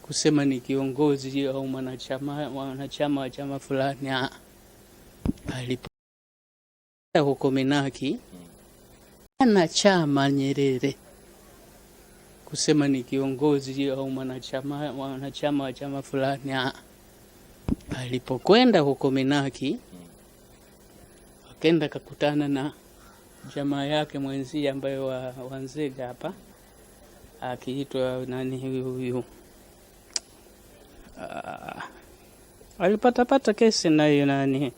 kusema ni kiongozi au mwanachama wa chama fulani. Alipo huko Minaki ana chama Nyerere, kusema ni kiongozi au mwanachama wa chama fulani. Alipokwenda huko Minaki akenda kakutana na jamaa yake mwenzi ambaye wa Nzega hapa, akiitwa nani huyu alipata kesi na hiyo nani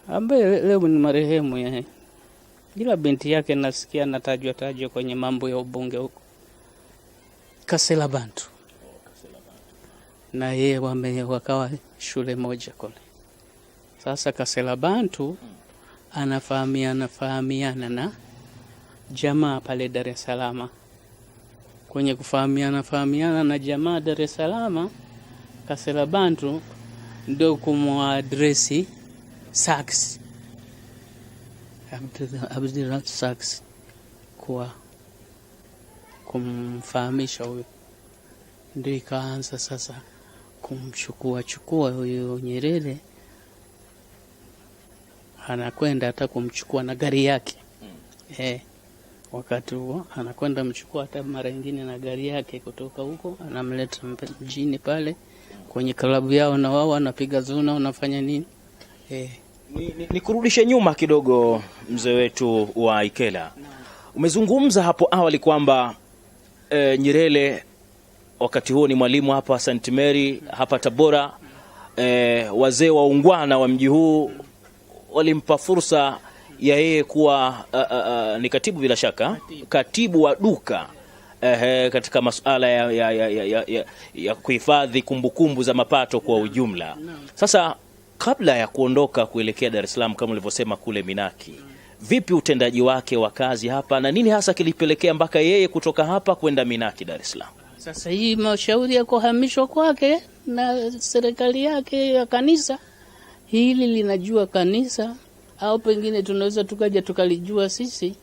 ambaye leo ni marehemu yeye, ila binti yake nasikia natajwa kwenye mambo ya ubunge huko Kasela Bantu, na yeye wakawa shule moja kule. Sasa Kasela Bantu anafahamiana na jamaa pale Dar es Salaam. Kwenye kufahamiana na jamaa Dar es Salaam, Kasela Bantu ndio kumwadresi Sax Abdul Sax kwa kumfahamisha huyo, ndio ikaanza sasa kumchukua huyo Nyerere, anakwenda hata kumchukua na gari yake. Wakati huo anakwenda mchukua hata mara nyingine na gari yake kutoka huko, anamleta mjini pale kwenye klabu yao, na wao wanapiga zuna, wanafanya nini. Ni kurudishe nyuma kidogo, mzee wetu wa Ikela. Umezungumza hapo awali kwamba Nyerere wakati huo ni mwalimu hapa St. Mary hapa Tabora. Wazee waungwana wa mji huu walimpa fursa ya yeye kuwa ni katibu, bila shaka katibu wa duka katika masuala ya kuhifadhi kumbukumbu za mapato kwa ujumla. Sasa kabla ya kuondoka kuelekea Dar es Salaam kama ulivyosema kule Minaki, vipi utendaji wake wa kazi hapa na nini hasa kilipelekea mpaka yeye kutoka hapa kwenda Minaki Dar es Salaam? Sasa hii mashauri ya kuhamishwa kwake na serikali yake ya kanisa, hili linajua kanisa au pengine tunaweza tukaja tukalijua sisi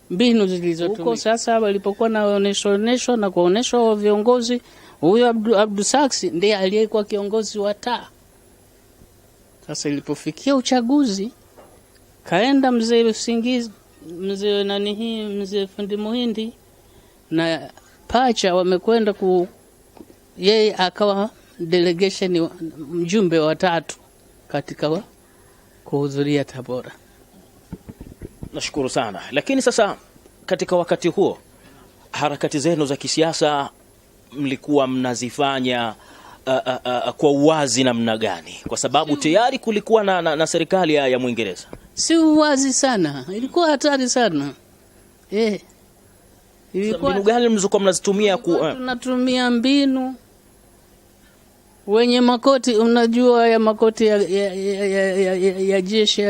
mbinu zilizotumika. Sasa walipokuwa na onesho na kuoneshwa wa viongozi, huyo Abdul Sax ndiye aliyekuwa kiongozi wa taa. Sasa ilipofikia uchaguzi, kaenda mzee Usingizi, mzee Fundi Muhindi na Pacha wamekwenda yeye akawa delegation, mjumbe wa tatu katika kuhudhuria Tabora. Nashukuru sana. Lakini sasa katika wakati huo harakati zenu za kisiasa mlikuwa mnazifanya kwa uwazi namna gani? Kwa sababu tayari kulikuwa na serikali ya Mwingereza. Si uwazi sana, ilikuwa hatari sana. Ilikuwa mbinu gani mlizokuwa mnazitumia? Tunatumia mbinu wenye makoti, unajua ya makoti ya jeshi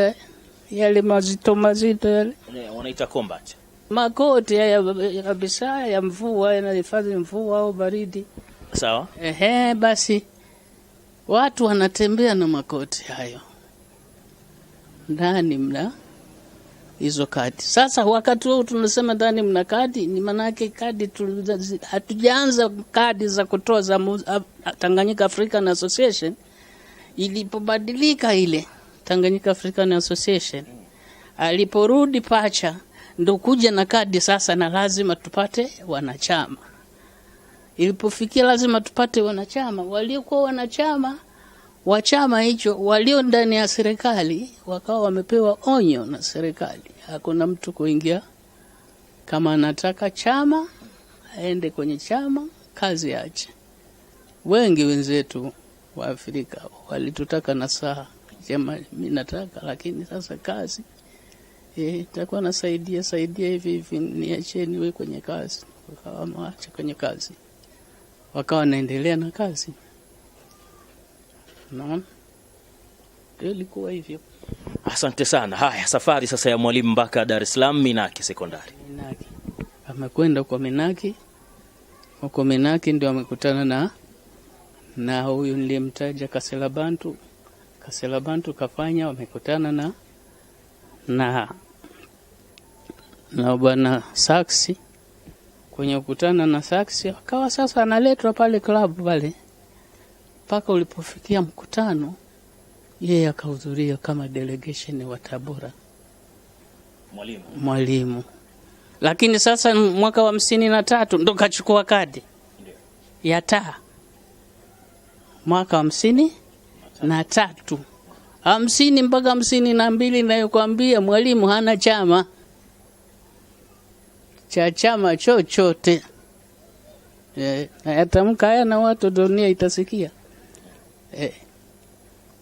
yale mazito yale wanaita combat, makoti ya kabisa ya mvua, yanahifadhi mvua au baridi. Sawa. Basi watu wanatembea na makoti hayo, ndani mna hizo kadi. Sasa wakati huo tunasema ndani mna kadi, ni manake kadi hatujaanza kadi za kutoa za Tanganyika African Association. Ilipobadilika ile Tanganyika African Association, aliporudi Pacha ndo kuja na kadi sasa, na lazima tupate wanachama. Ilipofikia lazima tupate wanachama, waliokuwa wanachama wa chama hicho walio ndani ya serikali wakawa wamepewa onyo na serikali, hakuna mtu kuingia. Kama anataka chama aende kwenye chama, kazi yake. Wengi wenzetu wa Afrika walitutaka nasaha, sema mimi nataka, lakini sasa kazi takuwa nasaidia hivi niacheni wewe kwenye kazi. Wakawa maacha kwenye kazi, wakawa naendelea na kazi. Naam, ilikuwa hivyo. Asante sana. Haya, safari sasa ya mwalimu mpaka Dar es Salaam Minaki Sekondari. Minaki amekwenda kwa Minaki, huko Minaki ndio amekutana na huyu nilimtaja Kasela Bantu. Kasela Bantu kafanya, wamekutana na bwana Saksi, kwenye kukutana na saksi, akawa sasa analetwa pale club pale, mpaka ulipofikia mkutano yeye akahudhuria kama delegation wa Tabora, mwalimu. Lakini sasa mwaka wa 53 ndo kachukua kadi ya taa, mwaka wa 53 50 mpaka 52, nayokuambia Mwalimu hana chama chochote. Nayatamka haya na watu dunia itasikia.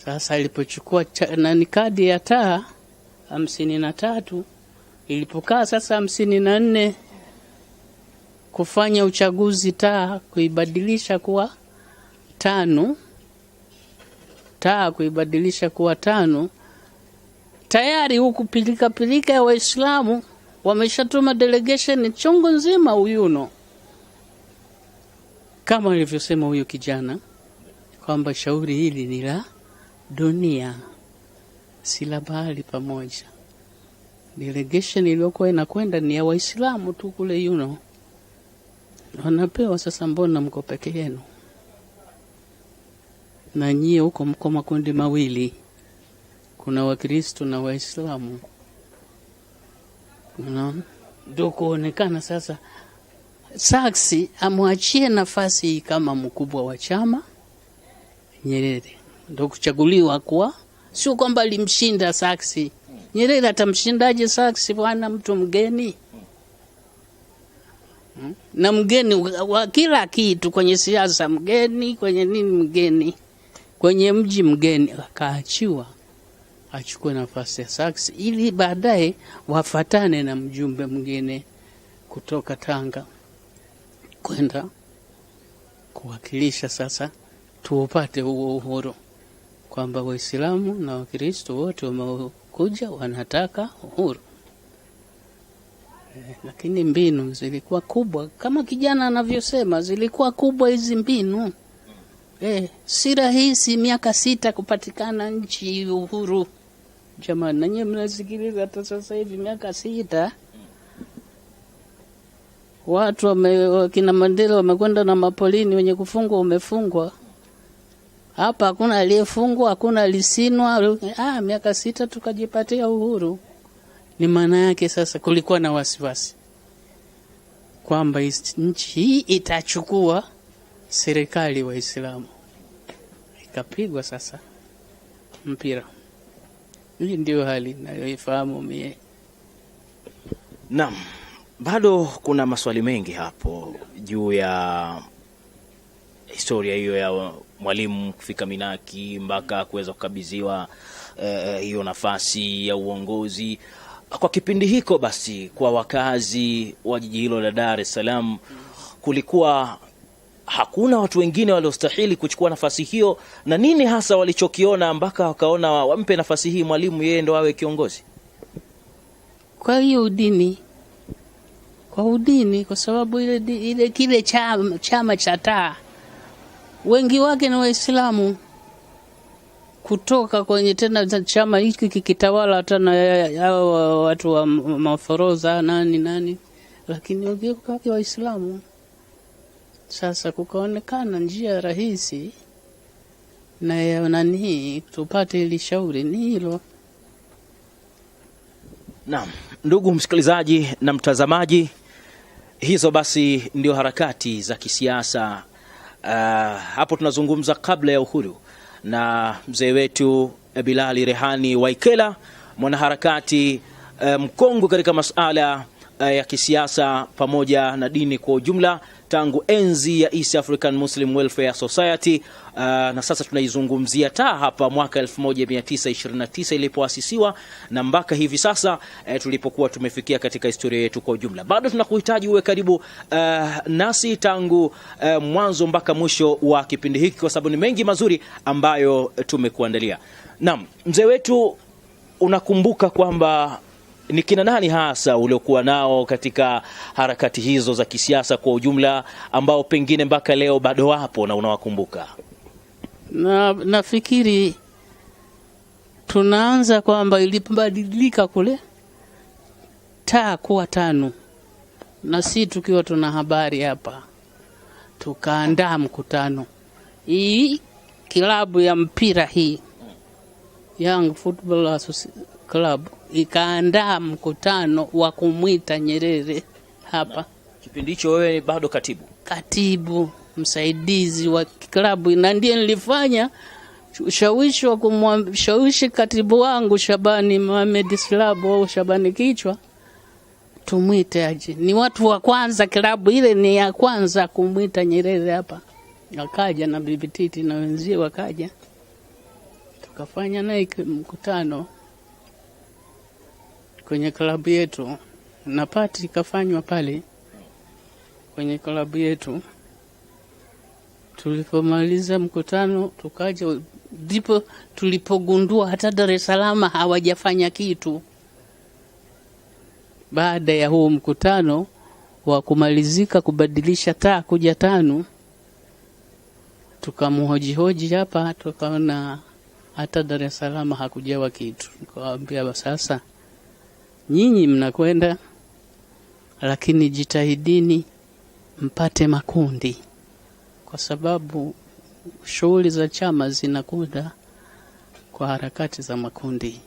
Sasa ilipochukua nani kadi ya taa 53, ilipokaa sasa 54 kufanya uchaguzi taa kuibadilisha kuwa 5, tayari huku pilika ya Waislamu wameshatuma delegation chungu nzima Uyuno, kama alivyosema huyu kijana kwamba shauri hili ni la dunia, si la bahali pamoja. Delegation iliyokuwa inakwenda ni ya Waislamu tu kule Uyuno, wanapewa sasa, mbona mko peke yenu? Na nyie huko mko makundi mawili, kuna Wakristo na Waislamu. Ndio kuonekana sasa saksi amwachie nafasi kama mkubwa wa chama Nyerere, ndio kuchaguliwa kuwa, sio kwamba alimshinda saksi. Nyerere atamshindaje saksi bwana, mtu mgeni na mgeni wa kila kitu kwenye siasa, mgeni kwenye nini, mgeni kwenye mji, mgeni. Akaachiwa achukue nafasi ya saksi ili baadaye wafatane na mjumbe mwingine kutoka Tanga kwenda kuwakilisha sasa tuupate huo uhuru, kwamba Waislamu na Wakristo wote wamekuja wanataka uhuru. Lakini mbinu zilikuwa kubwa, kama kijana anavyosema, zilikuwa kubwa hizi mbinu. Si rahisi miaka 6 kupatikana nchi uhuru. Jamani, nanyi mnasikiliza hata sasa hivi miaka 6 watu kina Mandela wamekwenda na mapolini, wenye kufungwa umefungwa. Hapa hakuna aliyefungwa, hakuna alisinwa. Miaka 6 tukajipatia uhuru. Ni maana yake sasa kulikuwa na wasiwasi kwamba nchi hii itachukua serikali Waislamu. Ikapigwa sasa mpira. Hii ndio hali nayoifahamu mie. Naam, bado kuna maswali mengi hapo juu ya historia hiyo ya Mwalimu kufika Minaki mpaka kuweza kukabidhiwa hiyo nafasi ya uongozi kwa kipindi hiko. Basi kwa wakazi wa jiji hilo la Dar es Salaam, kulikuwa hakuna watu wengine waliostahili kuchukua nafasi hiyo, na nini hasa walichokiona mpaka wakaona wampe nafasi hii Mwalimu, yeye ndo awe kiongozi? Kwa hiyo udini, kwa sababu ile kile chama cha taa wengi wake ni Waislamu, kutoka kwenye tena chama hiki kikitawala tena hao watu wa maforoza nani, lakini wengi wake Waislamu. Sasa kukaonekana njia rahisi na ya nani tupate ili shauri ni hilo. Naam, ndugu msikilizaji na mtazamaji, hizo basi ndio harakati za kisiasa. Hapo tunazungumza kabla ya uhuru na mzee wetu Bilali Rehani Waikela, mwanaharakati mkongwe katika masuala ya kisiasa pamoja na dini kwa ujumla tangu enzi ya East African Muslim Welfare Society. Na sasa tunaizungumzia taa hapa mwaka 1929 ilipoasisiwa na mpaka hivi sasa tulipokuwa tumefikia katika historia yetu kwa ujumla. Bado tunakuhitaji uwe karibu nasi tangu mwanzo mpaka mwisho wa kipindi hiki, kwa sababu ni mengi mazuri ambayo tumekuandalia. Naam, mzee wetu, unakumbuka kwamba ni kina nani hasa uliokuwa nao katika harakati hizo za kisiasa kwa ujumla ambao pengine mpaka leo bado wapo na unawakumbuka? Nafikiri tunaanza kwamba ilibadilika kule taa kuwa 5 na si tukiwa tuna habari hapa, tukaandaa mkutano. Hii kilabu ya mpira hii Young Football Club ikaandaa mkutano wa kumwita Nyerere hapa. Kipindi hicho wewe bado katibu msaidizi wa klabu, na ndiye nilifanya ushawishi wa kumshawishi katibu wangu Shabani Mohamed Slabo au Shabani Kichwa tumwite aje. Ni watu wa kwanza, klabu ile ni ya kwanza kumwita Nyerere hapa. Akaja na Bibi Titi na wenzie wakaja, tukafanya naye mkutano kwenye klabu yetu, na pati ikafanywa pale kwenye klabu yetu. Tulipomaliza mkutano tukaja, ndipo tulipogundua hata Dar es Salaam hawajafanya kitu. Baada ya huo mkutano wa kumalizika kubadilisha taa kuja 5, tukamhoji hapa, tukaona hata Dar es Salaam hakujawa kitu. Nikawaambia sasa, nyinyi mnakwenda, lakini jitahidini mpate makundi, kwa sababu shughuli za chama zinakuda kwa harakati za makundi.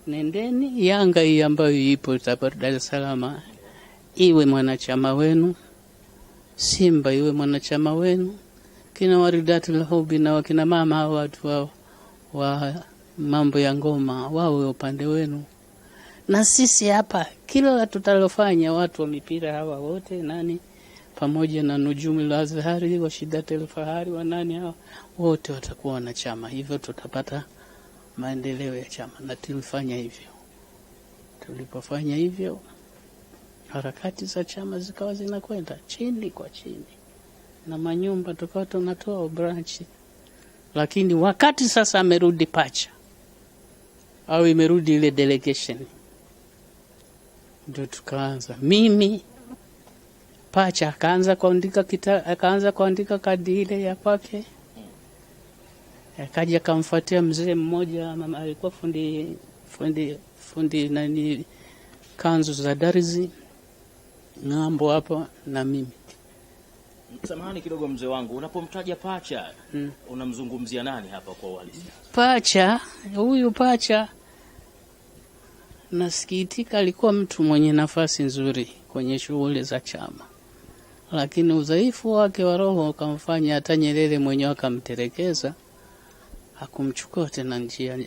Nendeni Yanga hii ambayo ipo Dar es Salaam iwe mwanachama wenu, Simba iwe mwanachama wenu, kina Waridatul Hubi na wakina mama hao watu wa mambo ya ngoma wawe upande wenu. Na sisi hapa kila tutalofanya, watu wa mipira hawa wote nani, pamoja na Nujumul Azhari wa Shidatul Fahari wa nani, hawa wote watakuwa wanachama. Hivyo tutapata maendeleo ya chama, na tulifanya hivyo. Tulipofanya hivyo, harakati za chama zikawa zinakwenda chini kwa chini, na manyumba tukawa tunatoa branch. Lakini wakati sasa amerudi Pacha au imerudi ile delegation, ndio tukaanza. Mimi Pacha akaanza kuandika kadi ile ya kwake. Akaja kamfuatia mzee mmoja, mama alikuwa fundi nani kanzu za darizi ng'ambo hapo, na mimi. Samahani kidogo mzee wangu, unapomtaja Pacha unamzungumzia nani hapa kwa uhalisia? Pacha, huyu Pacha nasikitika, alikuwa mtu mwenye nafasi nzuri kwenye shughuli za chama, lakini udhaifu wake wa roho ukamfanya hata Nyerere mwenyewe akamterekeza, hakumchukua tena njia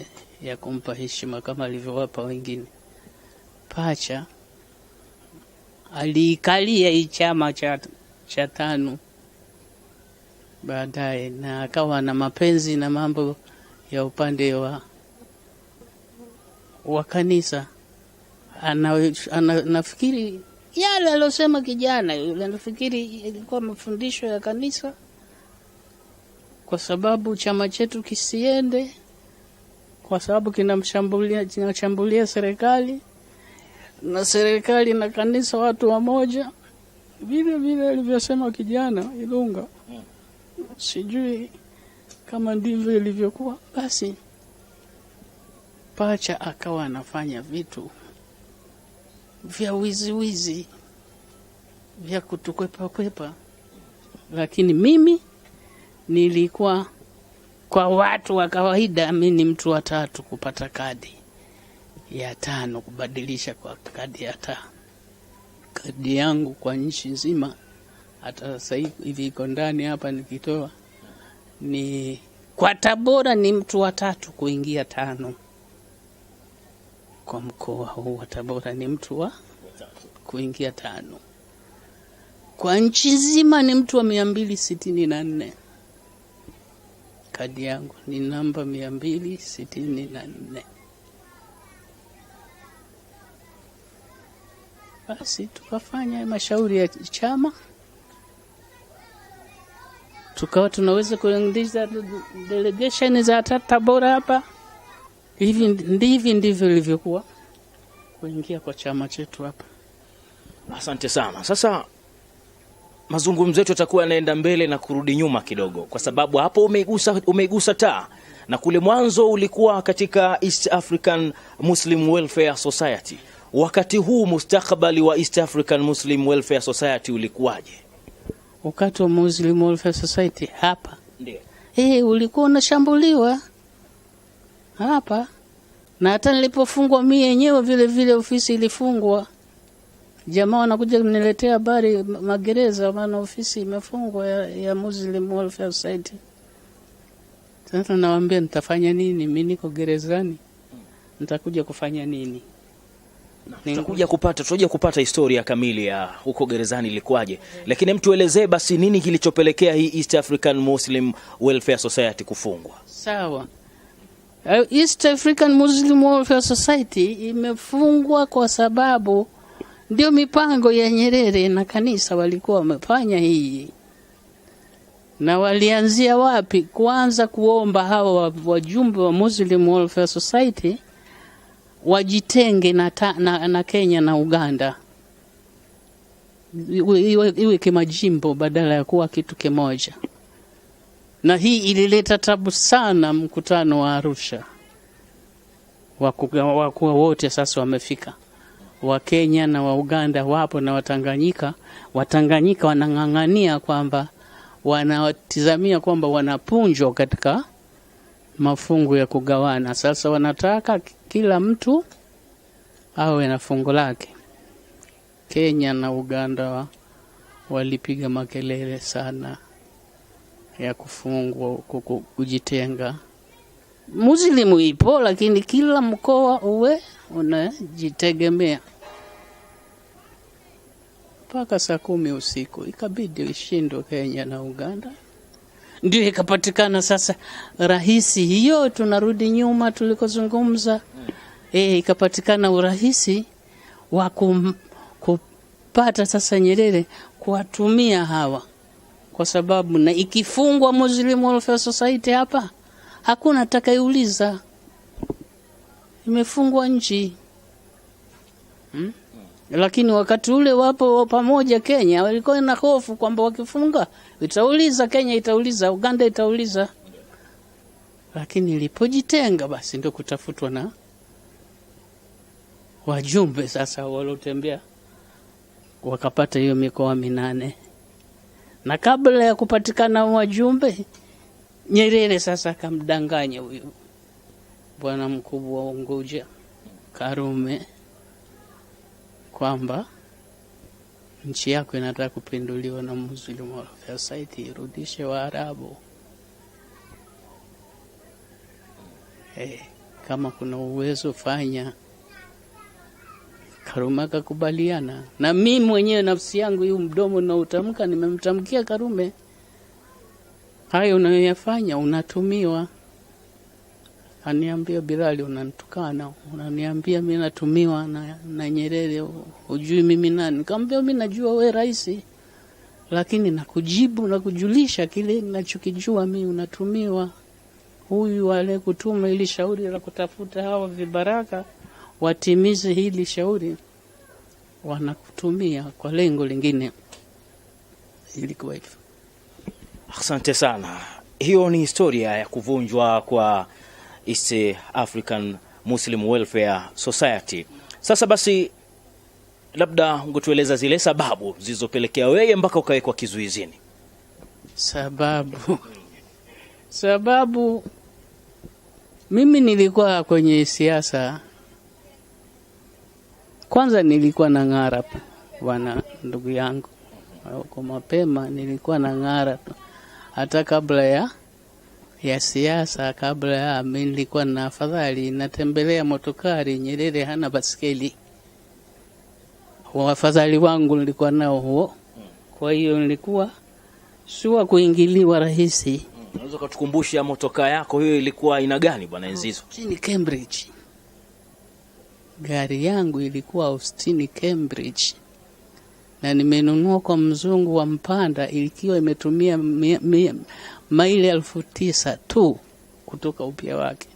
ya kumpa heshima kama alivyowapa wengine. Pacha aliikalia hii chama cha 5 baadaye, na akawa na mapenzi na mambo ya upande wa kanisa. Nafikiri yale alosema kijana yule, nafikiri ilikuwa mafundisho ya kanisa, kwa sababu chama chetu kisiende, kwa sababu kinashambulia serikali, na serikali na kanisa watu wamoja. Vile alivyosema kijana Ilunga, sijui kama ndivyo ilivyokuwa. Basi Pacha akawa anafanya vitu vya wizi vya kutukwepa, lakini mimi nilikuwa kwa watu wa kawaida. Mimi ni mtu wa 3 kupata kadi ya 5, kubadilisha kwa kadi ya 5. Kadi yangu kwa nchi nzima, hata sasa hivi iko ndani hapa nikitoa, ni kwa Tabora ni mtu wa 3 kuingia 5. Kwa mkoa huu wa Tabora ni mtu wa kuingia 5. Kwa nchi nzima ni mtu wa 264. Kadi yangu ni namba 264. Basi tukafanya mashauri ya chama, tukawa tunaweza kuendesha delegation za Tabora hapa. Hivi ndivyo ilivyokuwa kuingia kwa chama chetu hapa. Asante sana. Sasa mazungumzo yetu yatakuwa yanaenda mbele na kurudi nyuma kidogo, kwa sababu hapo umeigusa taa, na kule mwanzo ulikuwa katika East African Muslim Welfare Society, wakati huu mustakabali wa East African Muslim Welfare Society ulikuwaje? Wakati wa Muslim Welfare Society hapa ndio ulikuwa unashambuliwa hapa, na hata nilipofungwa mimi yenyewe vile vile ofisi ilifungwa. Jamaa wanakuja kuniletea habari magereza, maana ofisi imefungwa ya Muslim Welfare Society. Sasa nawaambia nitafanya nini? Mimi niko gerezani, nitakuja kufanya nini? Tutakuja kupata historia kamili ya huko gerezani ilikuwaje, lakini mtuelezee basi nini kilichopelekea hii East African Muslim Welfare Society kufungwa? Sawa. East African Muslim Welfare Society imefungwa kwa sababu ndio mipango ya Nyerere na kanisa walikuwa wamefanya hii. Na walianzia wapi? Kwanza kuomba hawa wajumbe wa Muslim Welfare Society wajitenge na Kenya na Uganda, iwe kimajimbo badala ya kuwa kitu kimoja. Na hii ilileta tabu sana. Mkutano wa Arusha wakuwa wote sasa wamefika, wa Kenya na wa Uganda wapo, na Watanganyika wanang'ang'ania kwamba wanatizamia kwamba wanapunjwa katika mafungu ya kugawana. Sasa wanataka kila mtu awe na fungu lake. Kenya na Uganda walipiga makelele sana ya kufungwa, kujitenga. Muslimu ipo, lakini kila mkoa uwe unajitegemea. Mpaka saa 10 usiku ikabidi ishindwe Kenya na Uganda, ndio ikapatikana sasa rahisi hiyo. Tunarudi nyuma tulikozungumza, ikapatikana urahisi wa kupata sasa Nyerere kuwatumia hawa, kwa sababu na ikifungwa Muslim Welfare Society hapa hakuna atakayeuliza, imefungwa nchi. Lakini wakati ule wapo pamoja Kenya walikuwa na hofu kwamba wakifunga itauliza, Kenya itauliza, Uganda itauliza. Lakini ilipojitenga basi ndio kutafutwa na wajumbe sasa walotembea, wakapata hiyo mikoa 8. Na kabla ya kupatikana wajumbe, Nyerere sasa akamdanganya huyu bwana mkubwa wa Unguja Karume kwamba nchi yako inataka kupinduliwa na Muslim Welfare Society, irudishe Waarabu. Kama kuna uwezo fanya. Karume akakubaliana. Na mimi mwenyewe nafsi yangu hiyo mdomo na utamka nimemtamkia Karume, hayo unayoyafanya unatumiwa. Aniambia, Bilali unanitukana, unaniambia mimi natumiwa na Nyerere, hujui mimi nani? Nikamwambia mimi najua wewe rais, lakini nakujibu na kujulisha kile ninachokijua mimi, unatumiwa. Huyu wale kutuma ili shauri la kutafuta hawa vibaraka watimize hili shauri, wanakutumia kwa lengo lingine. Ilikuwa hivyo. Asante sana. Hiyo ni historia ya kuvunjwa kwa East African Muslim Welfare Society. Sasa basi, labda ungetueleza zile sababu zilizopelekea wewe mpaka ukawekwa kizuizini. Sababu mimi nilikuwa kwenye siasa. Kwanza nilikuwa na ng'ara bwana ndugu yangu. Kwa mapema nilikuwa na ng'ara hata kabla ya siasa. Kabla ya mimi nilikuwa na afadhali natembelea motokari. Nyerere hana basikeli, wafadhali wangu nilikuwa nao huo. Kwa hiyo nilikuwa siwa kuingiliwa rahisi. Unaweza kutukumbusha motoka yako hiyo ilikuwa aina gani bwana Enzizo? Austin Cambridge. Gari yangu ilikuwa Austin Cambridge, na nimenunua kwa mzungu wa Mpanda, ikiwa imetumia maili 9,000 tu kutoka upya wake.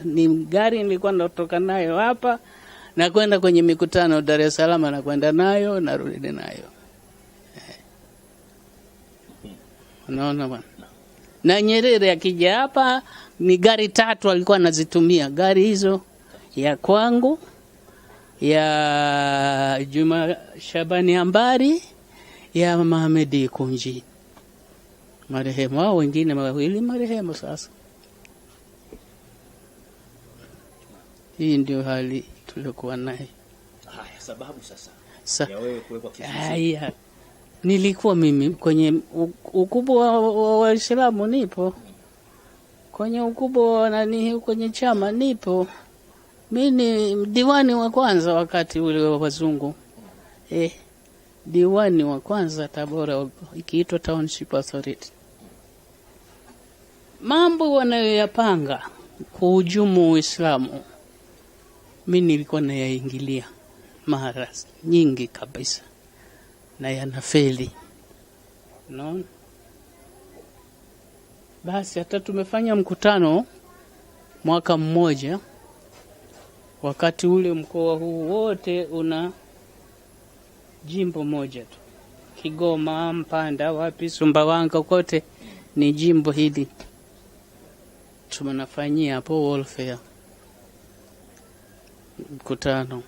Ni gari nilikuwa natoka nayo hapa na kwenda kwenye mikutano Dar es Salaam, na kwenda nayo na rudi nayo. Unaona bwana. Na Nyerere akija hapa ni gari 3 alikuwa anazitumia. Gari hizo ya kwangu ya Juma Shabani Ambari, ya Mohamed Kunji, marehemu. Hao wengine wawili marehemu. Sasa hii ndio hali tulikuwa naye. Haya, sababu sasa ya wewe kuwekwa kizuizini. Haya, nilikuwa mimi kwenye ukubwa wa Waislamu nipo, kwenye ukubwa wa nani, kwenye chama nipo. Mimi ni diwani wa kwanza wakati ule wa wazungu. Diwani wa kwanza Tabora, ikiitwa Township Authority. Mambo wanayoyapanga kuhujumu Uislamu, mimi nilikuwa nayaingilia mara nyingi kabisa, na yanafeli. Unaona? Basi hata tumefanya mkutano mwaka mmoja, wakati ule mkoa huu wote una jimbo moja tu. Kigoma, Mpanda, wapi, Sumbawanga, kote ni jimbo hili. Tumenafanyia hapo welfare mkutano.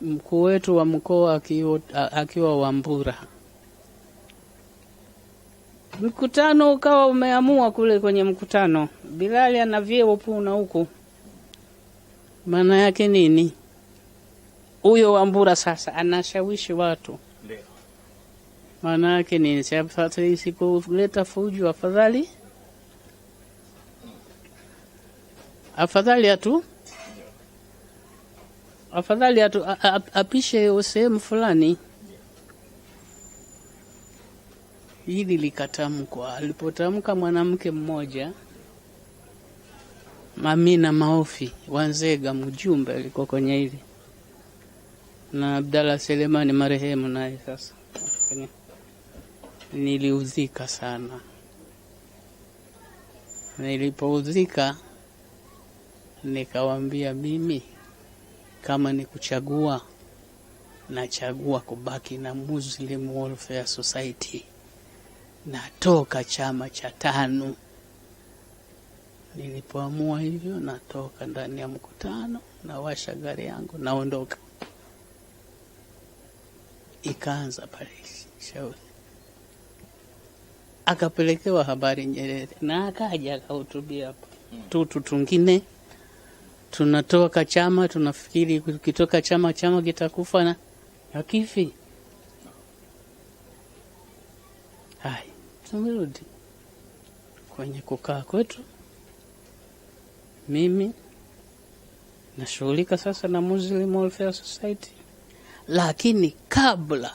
Mkuu wetu wa mkoa akiwa Wambura, mkutano ukawa umeamua kule kwenye mkutano, Bilali ana vyeo puna huku. Maana yake nini? Huyo Wambura sasa anashawishi watu. Maana yake nini? Siku kuleta fujo, afadhali apishe sehemu fulani. Hili likatamkwa. Alipotamka mwanamke mmoja, Mamina Maofi Wanzega, mjumbe alikuwa kwenye hili, na Abdalla Selemani marehemu naye. Sasa niliudhika sana. Nilipoudhika nikawambia, mimi kama ni kuchagua, nachagua kubaki na Muslim Welfare Society. Natoka chama cha TANU. Nilipoamua hivyo, natoka ndani ya mkutano, nawasha gari yangu, naondoka. Ikaanza pale shauri. Akapelekewa habari Nyerere, na akaja akahutubia hapo. Tutu tungine tunatoka chama, tunafikiri kitoka chama kitakufa na hakifi. Hai, tumerudi kwenye kukaa kwetu. Mimi nashughulika sasa na Muslim Welfare Society, lakini kabla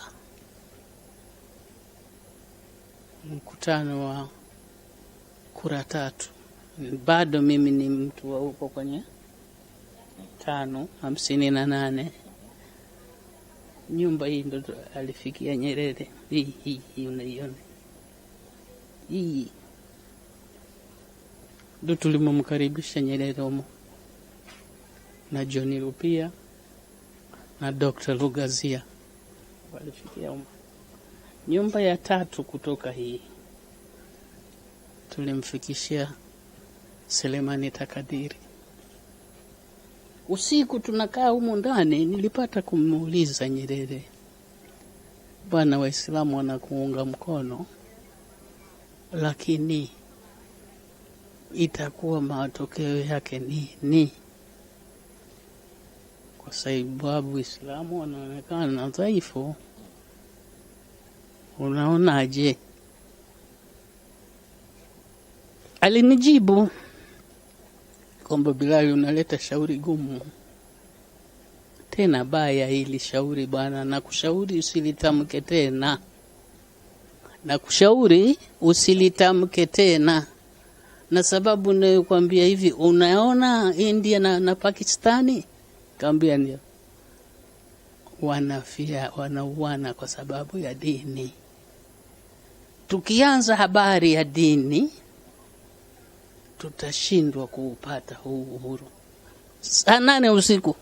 mkutano wa kura tatu, bado mimi ni mtu wa huko kwenye 558. Nyumba hii ndo alifikia Nyerere. Hii unaiona. Hii ndo tulimomkaribisha Nyerere humo, na John Rupia na Dr. Lugazia walifikia humo. Nyumba ya tatu kutoka hii tulimfikishia Selemani Takadiri. Usiku tunakaa humo ndani, nilipata kumuuliza Nyerere, bwana, Waislamu wanakuunga mkono, lakini itakuwa matokeo yake ni kwa sababu Uislamu wanaonekana dhaifu, unaonaje? Alinijibu kwamba, Bilali, unaleta shauri gumu tena baya hili shauri bwana, na kushauri usilitamke tena, na sababu ninayokuambia hivi, unaona India na Pakistani, kaambia ndio wanauana kwa sababu ya dini. Tukianza habari ya dini, tutashindwa kuupata huu uhuru. Saa 8 usiku.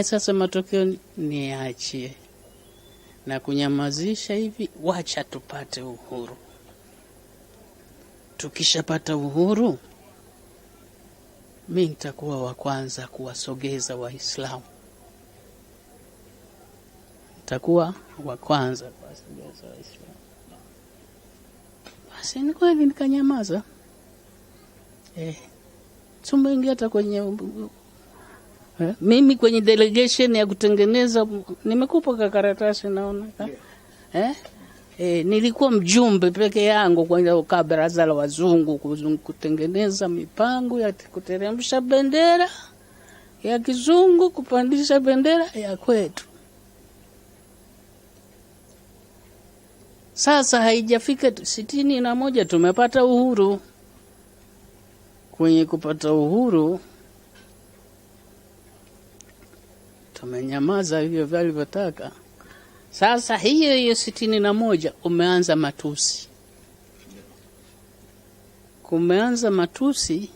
Sasa matokeo niachie na kunyamazisha hivi, wacha tupate uhuru. tukishapata uhuru, mimi nitakuwa wa kwanza kuwasogeza Waislamu. Nitakuwa wa kwanza kuwasogeza Waislamu. Basi ni kweli nikanyamaza. Tumeingia hata kwenye mimi kwenye delegation ya kutengeneza, nimekupa karatasi naona. Nilikuwa mjumbe peke yangu kwa baraza la wazungu kutengeneza mipango ya kuteremsha bendera ya kizungu, kupandisha bendera ya kwetu. Sasa haijafika 61 tumepata uhuru. Kwenye kupata uhuru tumenyamaza hivyo walivyotaka. Sasa hiyo 61 umeanza matusi. Kumeanza matusi